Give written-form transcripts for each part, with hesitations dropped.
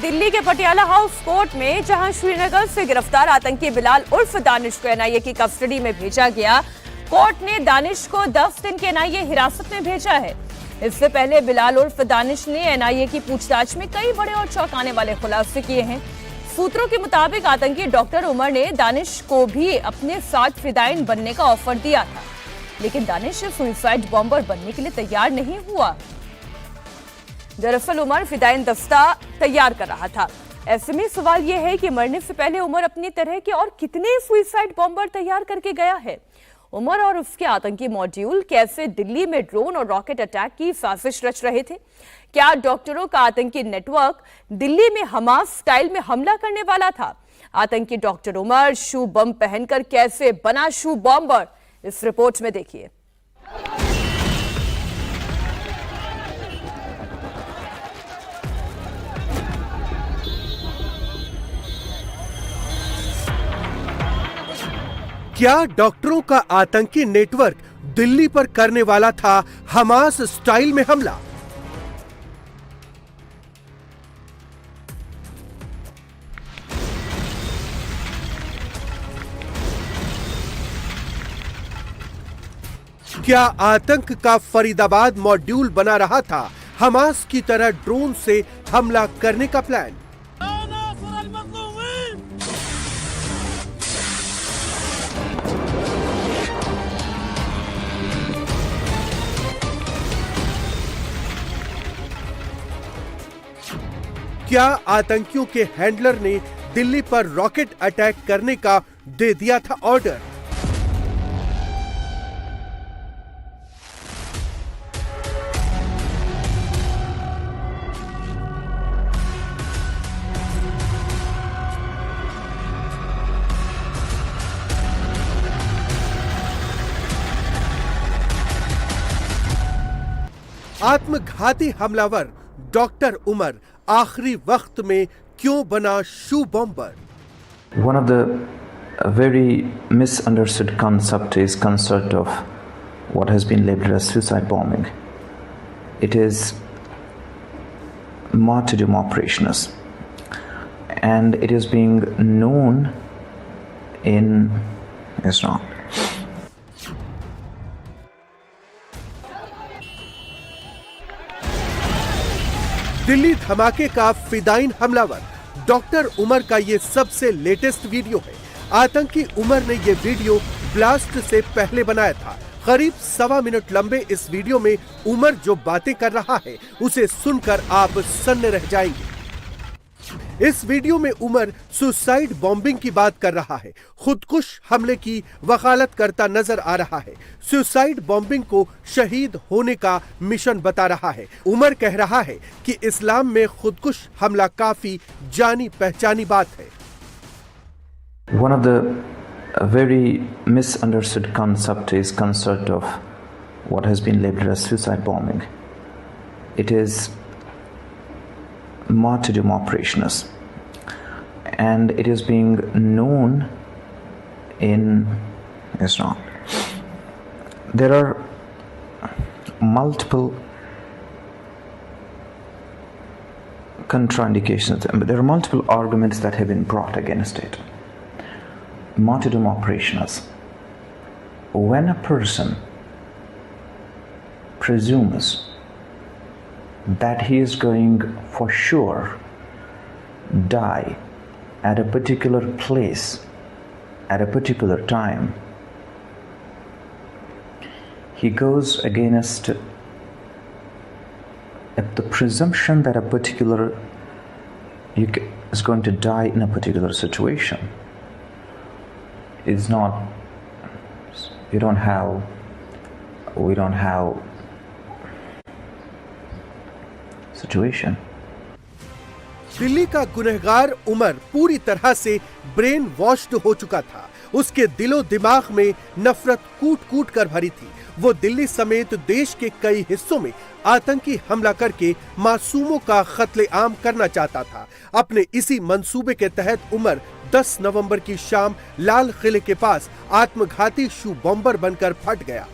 दिल्ली के Patiala house court में जहां श्रीनगर से गिरफ्तार आतंकी बिलाल उर्फ दानिश को एनआईए की कस्टडी में भेजा गया। कोर्ट ने दानिश को 10 दिन की एनआईए हिरासत में भेजा है। इससे पहले बिलाल उर्फ दानिश ने एनआईए की पूछताछ में कई बड़े और चौंकाने वाले खुलासे किए हैं। सूत्रों के मुताबिक आतंकी डॉक्टर उमर ने दानिश को भी अपने साथ फिदायीन बनने का ऑफर दिया था, लेकिन दानिश सुसाइड बॉम्बर बनने के लिए तैयार नहीं हुआ। दरअसल उमर फिदायीन दस्ता तैयार कर रहा था। ऐसे में सवाल यह है कि मरने से पहले उमर अपनी तरह के और कितने सुसाइड बॉम्बर तैयार करके गया है। उमर और उसके आतंकी मॉड्यूल कैसे दिल्ली में ड्रोन और रॉकेट अटैक की साजिश रच रहे थे? क्या डॉक्टरों का आतंकी नेटवर्क दिल्ली में हमास स्टाइल में हमला करने वाला था? आतंकी डॉक्टर उमर शू बम पहनकर कैसे बना शू बॉम्बर? इस रिपोर्ट में देखिए। क्या डॉक्टरों का आतंकी नेटवर्क दिल्ली पर करने वाला था हमास स्टाइल में हमला? क्या आतंक का फरीदाबाद मॉड्यूल बना रहा था हमास की तरह ड्रोन से हमला करने का प्लान? क्या आतंकियों के हैंडलर ने दिल्ली पर रॉकेट अटैक करने का दे दिया था ऑर्डर? आत्मघाती हमलावर डॉक्टर उमर आखिरी वक्त में क्यों बना शू bomber? One of the very misunderstood concept is concept of what has been labeled as suicide bombing. It is martyrdom operations, and it is being known in Islam. Delhi धमाके का फिदायीन हमलावर डॉक्टर उमर का ये सबसे लेटेस्ट वीडियो है। आतंकी उमर ने ये वीडियो ब्लास्ट से पहले बनाया था। करीब 1.25 मिनट लंबे इस वीडियो में उमर जो बातें कर रहा है उसे सुनकर आप सन्न रह जाएंगे। इस वीडियो में उमर सुसाइड बॉम्बिंग की बात कर रहा है, खुदकुश हमले की वकालत करता नजर आ रहा है, सुसाइड बॉम्बिंग को शहीद होने का मिशन बता रहा है। उमर कह रहा है कि इस्लाम में खुदकुश हमला काफी जानी पहचानी बात है। One of the very misunderstood concept is concept of what has been labeled as suicide bombing. It is martyrdom operations, and it is being known in Islam. There are multiple contraindications, but there are multiple arguments that have been brought against it. Martyrdom operations: when a person presumes that he is going for sure die at a particular place at a particular time, he goes against the presumption that a particular is going to die in a particular situation. It's not, we don't have situation. Delhi का गुनहगार उमर पूरी तरह से brain washed हो चुका था। उसके दिलो दिमाग में नफरत कूट कूट कर भरी थी। वो दिल्ली समेत देश के कई हिस्सों में आतंकी हमला करके मासूमों का कत्लेआम करना चाहता था। अपने इसी मंसूबे के तहत उमर 10 नवंबर की शाम लाल किले के पास आत्मघाती शू बॉम्बर बनकर फट गया।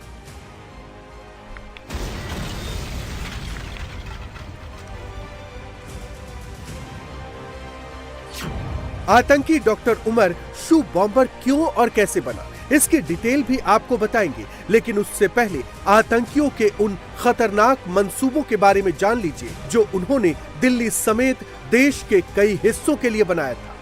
आतंकी डॉक्टर उमर शू बॉम्बर क्यों और कैसे बना, इसकी डिटेल भी आपको बताएंगे। लेकिन उससे पहले आतंकियों के उन खतरनाक मंसूबों के बारे में जान लीजिए जो उन्होंने दिल्ली समेत देश के कई हिस्सों के लिए बनाया था।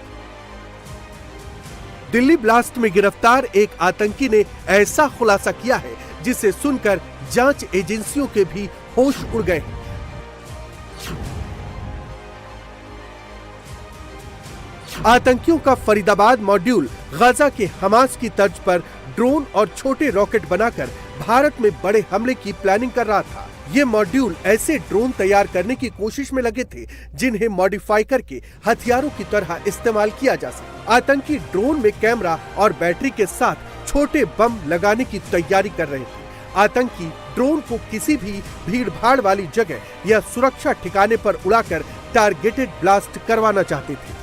दिल्ली ब्लास्ट में गिरफ्तार एक आतंकी ने ऐसा खुलासा किया है जिसे सुनकर जांच एजेंसियों के भी होश उड़ गए हैं। आतंकियों का फरीदाबाद मॉड्यूल गाजा के हमास की तर्ज पर ड्रोन और छोटे रॉकेट बनाकर भारत में बड़े हमले की प्लानिंग कर रहा था। ये मॉड्यूल ऐसे ड्रोन तैयार करने की कोशिश में लगे थे जिन्हें मॉडिफाई करके हथियारों की तरह इस्तेमाल किया जा सके। आतंकी ड्रोन में कैमरा और बैटरी के साथ छोटे बम लगाने की तैयारी कर रहे थे। आतंकी ड्रोन को किसी भी भीड़-भाड़ वाली जगह या सुरक्षा ठिकाने पर उड़ाकर टारगेटेड ब्लास्ट करवाना चाहते थे।